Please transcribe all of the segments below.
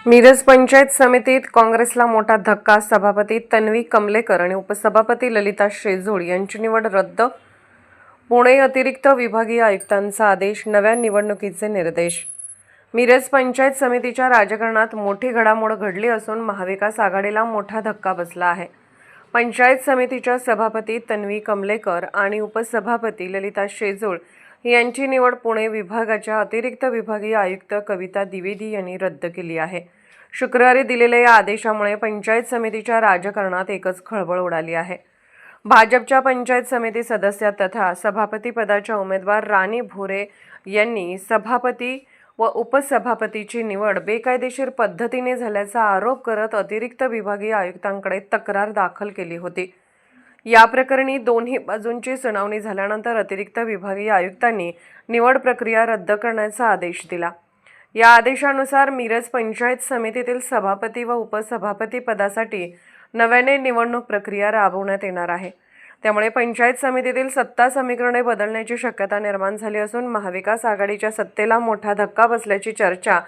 मिरज पंचायत समितीत काँग्रेसला मोठा धक्का। सभापती तन्वी कमलेकर आणि उपसभापती ललिता शेजूळ यांची निवड रद्द। पुणे अतिरिक्त विभागीय आयुक्तांचा आदेश, नव्या निवडणुकीचे निर्देश। मिरज पंचायत समितीच्या राजकारणात मोठी घडामोड घडली असून महाविकास आघाडीला मोठा धक्का बसला आहे। पंचायत समितीच्या सभापती तन्वी कमलेकर आणि उपसभापती ललिता शेजूळ यांची निवड पुणे विभागाच्या अतिरिक्त विभागीय आयुक्त कविता द्विवेदी यांनी रद्द केली आहे। शुक्रवारी दिलेल्या या आदेशामुळे पंचायत समितीच्या राजकारणात एकच खळबळ उडाली आहे। भाजपच्या पंचायत समिती सदस्य तथा सभापती पदाच्या उमेदवार राणी भोरे यांनी सभापती व उपसभापतीची निवड बेकायदेशीर पद्धतीने झाल्याचा आरोप करत अतिरिक्त विभागीय आयुक्तांकडे तक्रार दाखल केली होती। या प्रकरणी दोन्ही बाजूंची सुनावणी झाल्यानंतर अतिरिक्त विभागीय आयुक्तांनी निवड प्रक्रिया रद्द करण्याचा आदेश दिला। या आदेशानुसार मिरज पंचायत समितीतील सभापती व उपसभापती पदासाठी नव्याने निवडणूक प्रक्रिया राबवण्यात येणार आहे। त्यामुळे पंचायत समितीतील सत्ता समीकरणे बदलण्याची शक्यता निर्माण झाली असून महाविकास आघाडीच्या सत्तेला मोठा धक्का बसल्याची चर्चा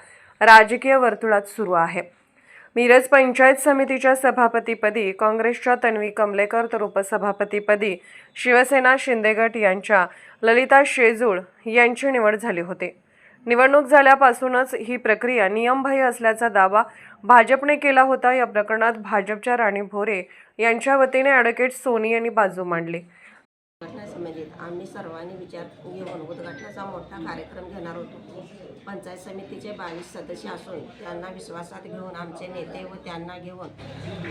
राजकीय वर्तुळात सुरू आहे। मिरज पंचायत समितीच्या सभापतीपदी काँग्रेसच्या तन्वी कमलेकर तर उपसभापतीपदी शिवसेना शिंदे गट यांच्या ललिता शेजूळ यांची निवड झाली होती। निवडणूक झाल्यापासूनच ही प्रक्रिया नियमबाह्य असल्याचा दावा भाजपने केला होता। या प्रकरणात भाजपच्या राणी भोरे यांच्या वतीने ॲडव्होकेट सोनी यांनी बाजू मांडली। उद्घाटना समितीत आम्ही सर्वांनी विचार घेऊन उद्घाटनाचा मोठा कार्यक्रम घेणार होतो। पंचायत समितीचे 22 सदस्य असून त्यांना विश्वासात घेऊन आमचे नेते व त्यांना घेऊन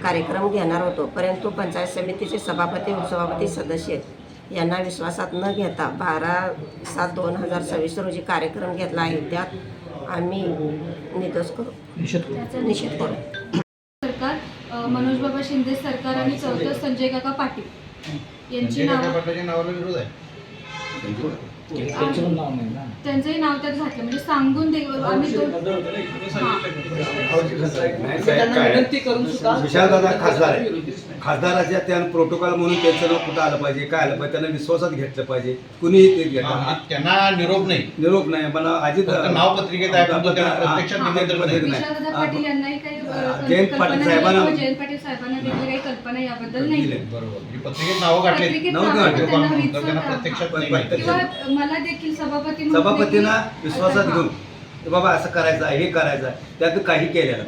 कार्यक्रम घेणार होतो, परंतु पंचायत समितीचे सभापती उपसभापती सदस्य यांना विश्वासात न घेता 12/7/2026 रोजी कार्यक्रम घेतला आहे। त्यात आम्ही निषेध करू। सरकार मनोज बाबा शिंदे सरकार आणि चौथं संजय काका पाटील यांची नावाला विरोध आहे। त्यांचंही नाव त्यात घातलं म्हणजे सांगून आम्ही विशालदादा खासदार आहे। खासदाराच्या त्या प्रोटोकॉल म्हणून त्यांचं नाव कुठं आलं पाहिजे, काय आलं पाहिजे, त्यांना विश्वासात घेतलं पाहिजे। कुणीही ते घेतात, त्यांना निरोप नाही मला अजित नाव पत्रिकेत आहे, पण त्यांना प्रत्यक्षात निमंत्रण नाही। विशालदादा पाटील यांनाही काही जयंत पाटील साहेबांना देखील काही कल्पना याबद्दल नाही। बरोबर, ही पत्रिकेत नावं काढली, त्यांना प्रत्यक्षात नाही। मला देखील सभापतींना विश्वासात घेऊन बाबा असं करायचं आहे, हे करायचं आहे, त्यात काही केलेलं